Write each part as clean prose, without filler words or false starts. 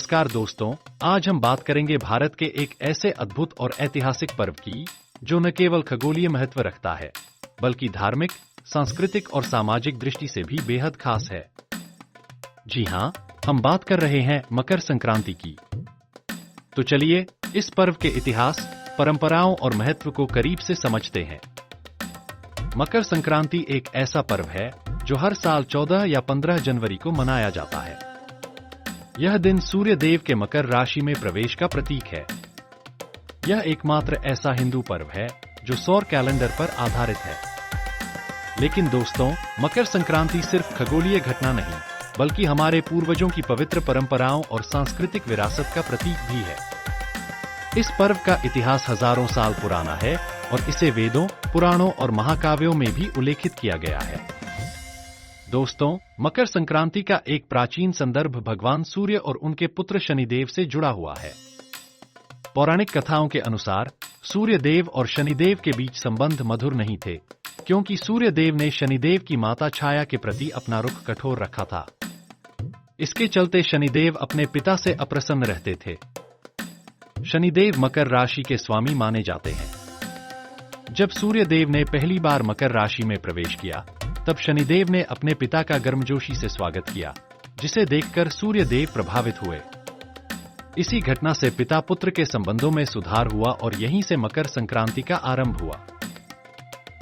नमस्कार दोस्तों, आज हम बात करेंगे भारत के एक ऐसे अद्भुत और ऐतिहासिक पर्व की जो न केवल खगोलीय महत्व रखता है बल्कि धार्मिक, सांस्कृतिक और सामाजिक दृष्टि से भी बेहद खास है। जी हां, हम बात कर रहे हैं मकर संक्रांति की। तो चलिए इस पर्व के इतिहास, परंपराओं और महत्व को करीब से समझते हैं। मकर संक्रांति एक ऐसा पर्व है जो हर साल 14 या 15 जनवरी को मनाया जाता है। यह दिन सूर्य देव के मकर राशि में प्रवेश का प्रतीक है। यह एकमात्र ऐसा हिंदू पर्व है जो सौर कैलेंडर पर आधारित है। लेकिन दोस्तों, मकर संक्रांति सिर्फ खगोलीय घटना नहीं, बल्कि हमारे पूर्वजों की पवित्र परंपराओं और सांस्कृतिक विरासत का प्रतीक भी है। इस पर्व का इतिहास हजारों साल पुराना है और इसे वेदों, पुराणों और महाकाव्यों में भी उल्लेखित किया गया है। दोस्तों, मकर संक्रांति का एक प्राचीन संदर्भ भगवान सूर्य और उनके पुत्र शनिदेव से जुड़ा हुआ है। पौराणिक कथाओं के अनुसार सूर्य देव और शनिदेव के बीच संबंध मधुर नहीं थे, क्योंकि सूर्य देव ने शनिदेव की माता छाया के प्रति अपना रुख कठोर रखा था। इसके चलते शनिदेव अपने पिता से अप्रसन्न रहते थे। शनिदेव मकर राशि के स्वामी माने जाते हैं। जब सूर्य देव ने पहली बार मकर राशि में प्रवेश किया, तब शनिदेव ने अपने पिता का गर्मजोशी से स्वागत किया, जिसे देखकर सूर्य देव प्रभावित हुए। इसी घटना से पिता पुत्र के संबंधों में सुधार हुआ और यहीं से मकर संक्रांति का आरंभ हुआ।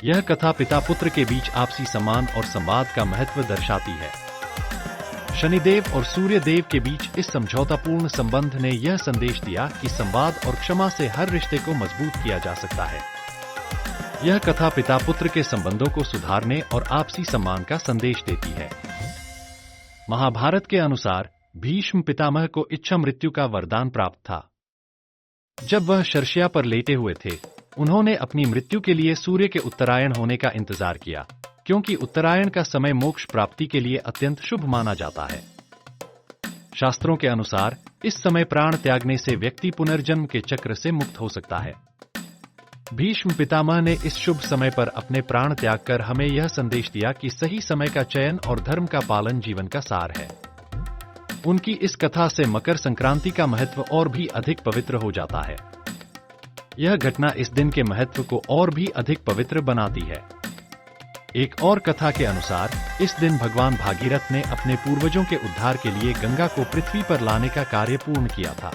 यह कथा पिता पुत्र के बीच आपसी सम्मान और संवाद का महत्व दर्शाती है। शनिदेव और सूर्य देव के बीच इस समझौतापूर्ण संबंध ने यह संदेश दिया कि संवाद और क्षमा से हर रिश्ते को मजबूत किया जा सकता है। यह कथा पिता पुत्र के संबंधों को सुधारने और आपसी सम्मान का संदेश देती है। महाभारत के अनुसार भीष्म पितामह को इच्छा मृत्यु का वरदान प्राप्त था। जब वह शर्षया पर लेटे हुए थे, उन्होंने अपनी मृत्यु के लिए सूर्य के उत्तरायण होने का इंतजार किया, क्योंकि उत्तरायण का समय मोक्ष प्राप्ति के लिए अत्यंत शुभ माना जाता है। शास्त्रों के अनुसार इस समय प्राण त्यागने से व्यक्ति पुनर्जन्म के चक्र से मुक्त हो सकता है। भीष्म पितामह ने इस शुभ समय पर अपने प्राण त्याग कर हमें यह संदेश दिया कि सही समय का चयन और धर्म का पालन जीवन का सार है। उनकी इस कथा से मकर संक्रांति का महत्व और भी अधिक पवित्र हो जाता है। यह घटना इस दिन के महत्व को और भी अधिक पवित्र बनाती है। एक और कथा के अनुसार इस दिन भगवान भागीरथ ने अपने पूर्वजों के उद्धार के लिए गंगा को पृथ्वी पर लाने का कार्य पूर्ण किया था।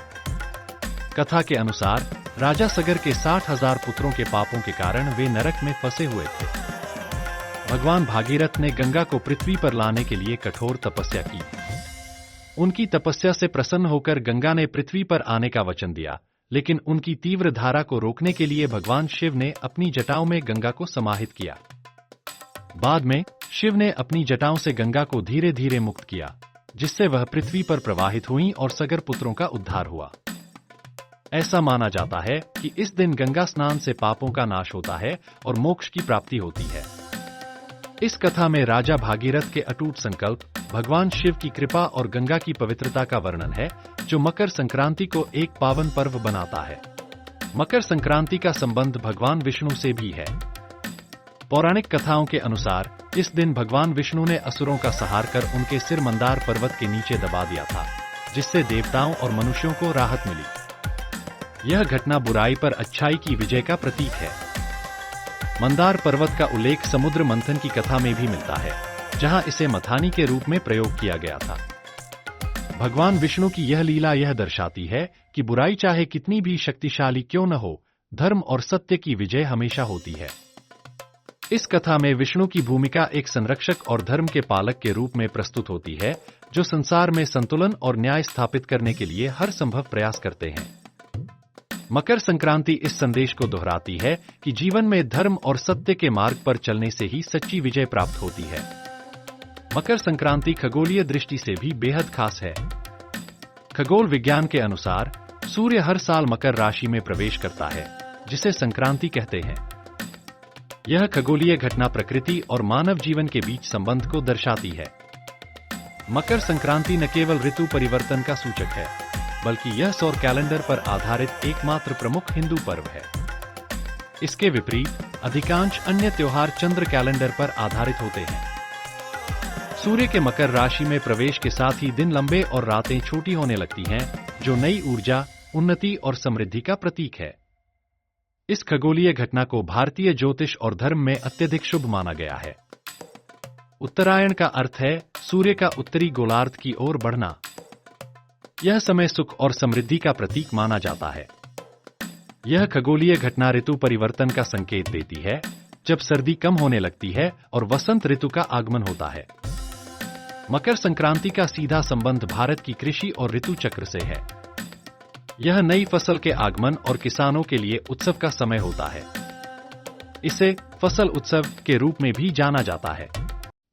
कथा के अनुसार राजा सगर के 60,000 पुत्रों के पापों के कारण वे नरक में फंसे हुए थे। भगवान भागीरथ ने गंगा को पृथ्वी पर लाने के लिए कठोर तपस्या की। उनकी तपस्या से प्रसन्न होकर गंगा ने पृथ्वी पर आने का वचन दिया, लेकिन उनकी तीव्र धारा को रोकने के लिए भगवान शिव ने अपनी जटाओं में गंगा को समाहित किया। बाद में शिव ने अपनी जटाओं से गंगा को धीरे धीरे मुक्त किया, जिससे वह पृथ्वी पर प्रवाहित हुई और सगर पुत्रों का उद्धार हुआ। ऐसा माना जाता है कि इस दिन गंगा स्नान से पापों का नाश होता है और मोक्ष की प्राप्ति होती है। इस कथा में राजा भागीरथ के अटूट संकल्प, भगवान शिव की कृपा और गंगा की पवित्रता का वर्णन है, जो मकर संक्रांति को एक पावन पर्व बनाता है। मकर संक्रांति का संबंध भगवान विष्णु से भी है। पौराणिक कथाओं के अनुसार इस दिन भगवान विष्णु ने असुरों का संहार कर उनके सिर मंदार पर्वत के नीचे दबा दिया था, जिससे देवताओं और मनुष्यों को राहत मिली। यह घटना बुराई पर अच्छाई की विजय का प्रतीक है। मंदार पर्वत का उल्लेख समुद्र मंथन की कथा में भी मिलता है, जहां इसे मथानी के रूप में प्रयोग किया गया था। भगवान विष्णु की यह लीला यह दर्शाती है कि बुराई चाहे कितनी भी शक्तिशाली क्यों न हो, धर्म और सत्य की विजय हमेशा होती है। इस कथा में विष्णु की भूमिका एक संरक्षक और धर्म के पालक के रूप में प्रस्तुत होती है, जो संसार में संतुलन और न्याय स्थापित करने के लिए हर संभव प्रयास करते हैं। मकर संक्रांति इस संदेश को दोहराती है कि जीवन में धर्म और सत्य के मार्ग पर चलने से ही सच्ची विजय प्राप्त होती है। मकर संक्रांति खगोलीय दृष्टि से भी बेहद खास है। खगोल विज्ञान के अनुसार सूर्य हर साल मकर राशि में प्रवेश करता है, जिसे संक्रांति कहते हैं। यह खगोलीय घटना प्रकृति और मानव जीवन के बीच संबंध को दर्शाती है। मकर संक्रांति न केवल ऋतु परिवर्तन का सूचक है, बल्कि यह सौर कैलेंडर पर आधारित एकमात्र प्रमुख हिंदू पर्व है। इसके विपरीत अधिकांश अन्य त्योहार चंद्र कैलेंडर पर आधारित होते हैं। सूर्य के मकर राशि में प्रवेश के साथ ही दिन लंबे और रातें छोटी होने लगती हैं, जो नई ऊर्जा, उन्नति और समृद्धि का प्रतीक है। इस खगोलीय घटना को भारतीय ज्योतिष और धर्म में अत्यधिक शुभ माना गया है। उत्तरायण का अर्थ है सूर्य का उत्तरी गोलार्ध की ओर बढ़ना। यह समय सुख और समृद्धि का प्रतीक माना जाता है। यह खगोलीय घटना ऋतु परिवर्तन का संकेत देती है, जब सर्दी कम होने लगती है और वसंत ऋतु का आगमन होता है। मकर संक्रांति का सीधा संबंध भारत की कृषि और ऋतु चक्र से है। यह नई फसल के आगमन और किसानों के लिए उत्सव का समय होता है। इसे फसल उत्सव के रूप में भी जाना जाता है।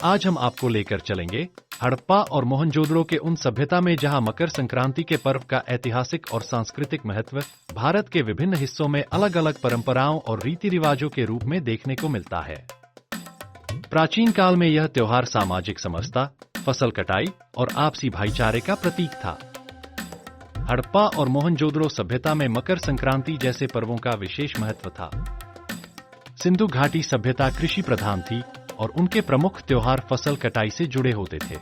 आज हम आपको लेकर चलेंगे हड़प्पा और मोहनजोदड़ो के उन सभ्यता में जहां मकर संक्रांति के पर्व का ऐतिहासिक और सांस्कृतिक महत्व भारत के विभिन्न हिस्सों में अलग अलग परंपराओं और रीति रिवाजों के रूप में देखने को मिलता है। प्राचीन काल में यह त्योहार सामाजिक समरसता, फसल कटाई और आपसी भाईचारे का प्रतीक था। हड़प्पा और मोहनजोदड़ो सभ्यता में मकर संक्रांति जैसे पर्वों का विशेष महत्व था। सिंधु घाटी सभ्यता कृषि प्रधान थी और उनके प्रमुख त्योहार फसल कटाई से जुड़े होते थे।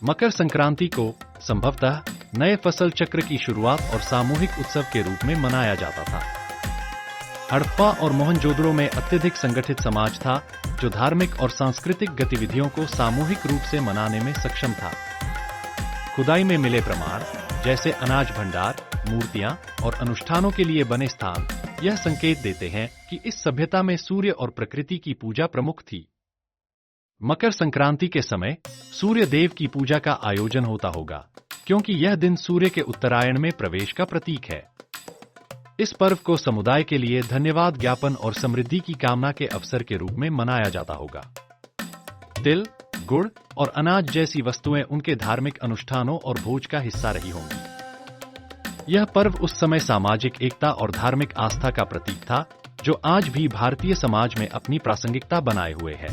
मकर संक्रांति को संभवतः नए फसल चक्र की शुरुआत और सामूहिक उत्सव के रूप में मनाया जाता था। हड़प्पा और मोहनजोदड़ो में अत्यधिक संगठित समाज था, जो धार्मिक और सांस्कृतिक गतिविधियों को सामूहिक रूप से मनाने में सक्षम था। खुदाई में मिले प्रमाण, जैसे अनाज भंडार, मूर्तियां और अनुष्ठानों के लिए बने स्थान, यह संकेत देते हैं कि इस सभ्यता में सूर्य और प्रकृति की पूजा प्रमुख थी। मकर संक्रांति के समय सूर्य देव की पूजा का आयोजन होता होगा, क्योंकि यह दिन सूर्य के उत्तरायण में प्रवेश का प्रतीक है। इस पर्व को समुदाय के लिए धन्यवाद ज्ञापन और समृद्धि की कामना के अवसर के रूप में मनाया जाता होगा। तिल, गुड़ और अनाज जैसी वस्तुएं उनके धार्मिक अनुष्ठानों और भोज का हिस्सा रही होंगी। यह पर्व उस समय सामाजिक एकता और धार्मिक आस्था का प्रतीक था, जो आज भी भारतीय समाज में अपनी प्रासंगिकता बनाए हुए है।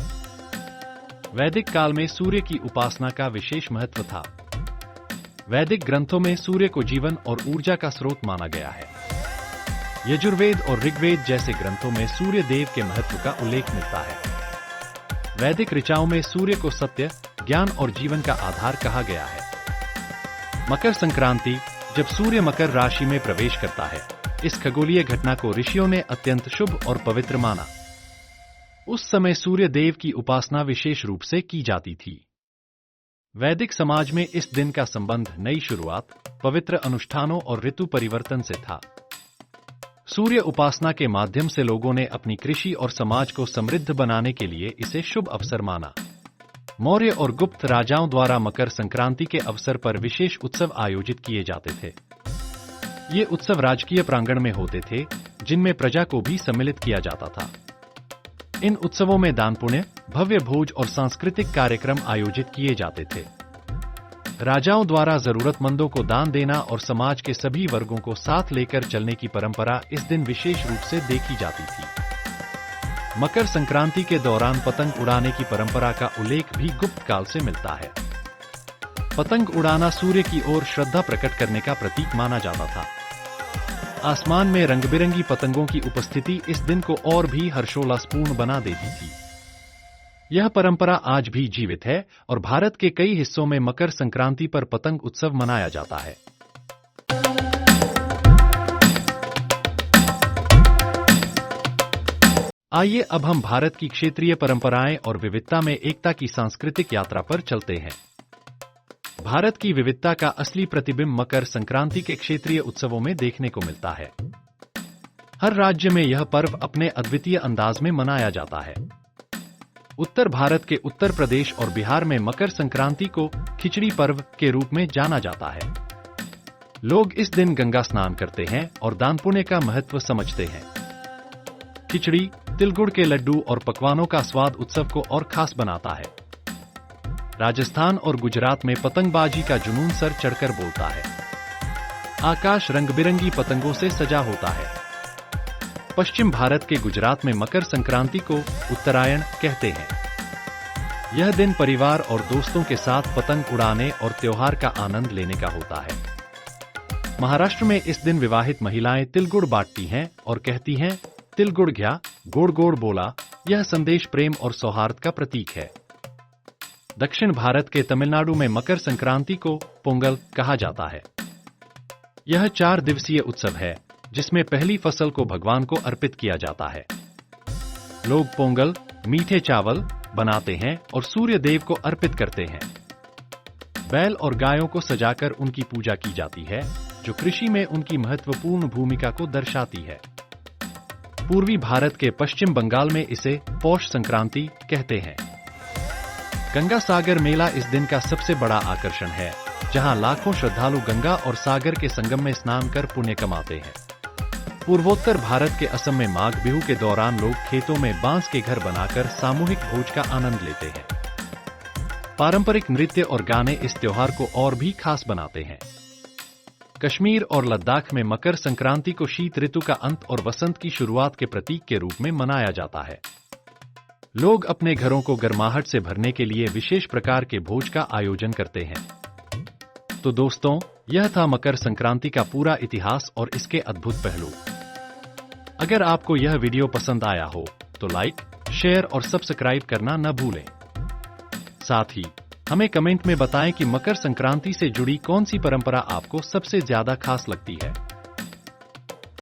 वैदिक काल में सूर्य की उपासना का विशेष महत्व था। वैदिक ग्रंथों में सूर्य को जीवन और ऊर्जा का स्रोत माना गया है। यजुर्वेद और ऋग्वेद जैसे ग्रंथों में सूर्य देव के महत्व का उल्लेख मिलता है। वैदिक ऋचाओं में सूर्य को सत्य, ज्ञान और जीवन का आधार कहा गया है। मकर संक्रांति, जब सूर्य मकर राशि में प्रवेश करता है, इस खगोलीय घटना को ऋषियों ने अत्यंत शुभ और पवित्र माना। उस समय सूर्य देव की उपासना विशेष रूप से की जाती थी। वैदिक समाज में इस दिन का संबंध नई शुरुआत, पवित्र अनुष्ठानों और ऋतु परिवर्तन से था। सूर्य उपासना के माध्यम से लोगों ने अपनी कृषि और समाज को समृद्ध बनाने के लिए इसे शुभ अवसर माना। मौर्य और गुप्त राजाओं द्वारा मकर संक्रांति के अवसर पर विशेष उत्सव आयोजित किए जाते थे। ये उत्सव राजकीय प्रांगण में होते थे, जिनमें प्रजा को भी सम्मिलित किया जाता था। इन उत्सवों में दान पुण्य, भव्य भोज और सांस्कृतिक कार्यक्रम आयोजित किए जाते थे। राजाओं द्वारा जरूरतमंदों को दान देना और समाज के सभी वर्गों को साथ लेकर चलने की परंपरा इस दिन विशेष रूप से देखी जाती थी। मकर संक्रांति के दौरान पतंग उड़ाने की परंपरा का उल्लेख भी गुप्त काल से मिलता है। पतंग उड़ाना सूर्य की ओर श्रद्धा प्रकट करने का प्रतीक माना जाता था। आसमान में रंग-बिरंगी पतंगों की उपस्थिति इस दिन को और भी हर्षोल्लासपूर्ण बना देती थी। यह परंपरा आज भी जीवित है और भारत के कई हिस्सों में मकर संक्रांति पर पतंग उत्सव मनाया जाता है। आइए अब हम भारत की क्षेत्रीय परंपराएं और विविधता में एकता की सांस्कृतिक यात्रा पर चलते हैं। भारत की विविधता का असली प्रतिबिंब मकर संक्रांति के क्षेत्रीय उत्सवों में देखने को मिलता है। हर राज्य में यह पर्व अपने अद्वितीय अंदाज में मनाया जाता है। उत्तर भारत के उत्तर प्रदेश और बिहार में मकर संक्रांति को खिचड़ी पर्व के रूप में जाना जाता है। लोग इस दिन गंगा स्नान करते हैं और दान पुण्य का महत्व समझते हैं। खिचड़ी, तिलगुड़ के लड्डू और पकवानों का स्वाद उत्सव को और खास बनाता है। राजस्थान और गुजरात में पतंगबाजी का जुनून सर चढ़कर बोलता है। आकाश रंग-बिरंगी पतंगों से सजा होता है। पश्चिम भारत के गुजरात में मकर संक्रांति को उत्तरायण कहते हैं। यह दिन परिवार और दोस्तों के साथ पतंग उड़ाने और त्योहार का आनंद लेने का होता है। महाराष्ट्र में इस दिन विवाहित महिलाएं तिलगुड़ बांटती हैं और कहती हैं, तिल गुड़ घ्या, गोड़ गोड़ बोला। यह संदेश प्रेम और सौहार्द का प्रतीक है। दक्षिण भारत के तमिलनाडु में मकर संक्रांति को पोंगल कहा जाता है। यह 4 दिवसीय उत्सव है जिसमें पहली फसल को भगवान को अर्पित किया जाता है। लोग पोंगल मीठे चावल बनाते हैं और सूर्य देव को अर्पित करते हैं। बैल और गायों को सजाकर उनकी पूजा की जाती है, जो कृषि में उनकी महत्वपूर्ण भूमिका को दर्शाती है। पूर्वी भारत के पश्चिम बंगाल में इसे पौष संक्रांति कहते हैं। गंगा सागर मेला इस दिन का सबसे बड़ा आकर्षण है, जहां लाखों श्रद्धालु गंगा और सागर के संगम में स्नान कर पुण्य कमाते हैं। पूर्वोत्तर भारत के असम में माघ बिहू के दौरान लोग खेतों में बांस के घर बनाकर सामूहिक भोज का आनंद लेते हैं। पारंपरिक नृत्य और गाने इस त्योहार को और भी खास बनाते हैं। कश्मीर और लद्दाख में मकर संक्रांति को शीत ऋतु का अंत और वसंत की शुरुआत के प्रतीक के रूप में मनाया जाता है। लोग अपने घरों को गर्माहट से भरने के लिए विशेष प्रकार के भोज का आयोजन करते हैं। तो दोस्तों, यह था मकर संक्रांति का पूरा इतिहास और इसके अद्भुत पहलू। अगर आपको यह वीडियो पसंद आया हो तो लाइक, शेयर और सब्सक्राइब करना न भूलें। साथ ही हमें कमेंट में बताएं कि मकर संक्रांति से जुड़ी कौन सी परंपरा आपको सबसे ज्यादा खास लगती है।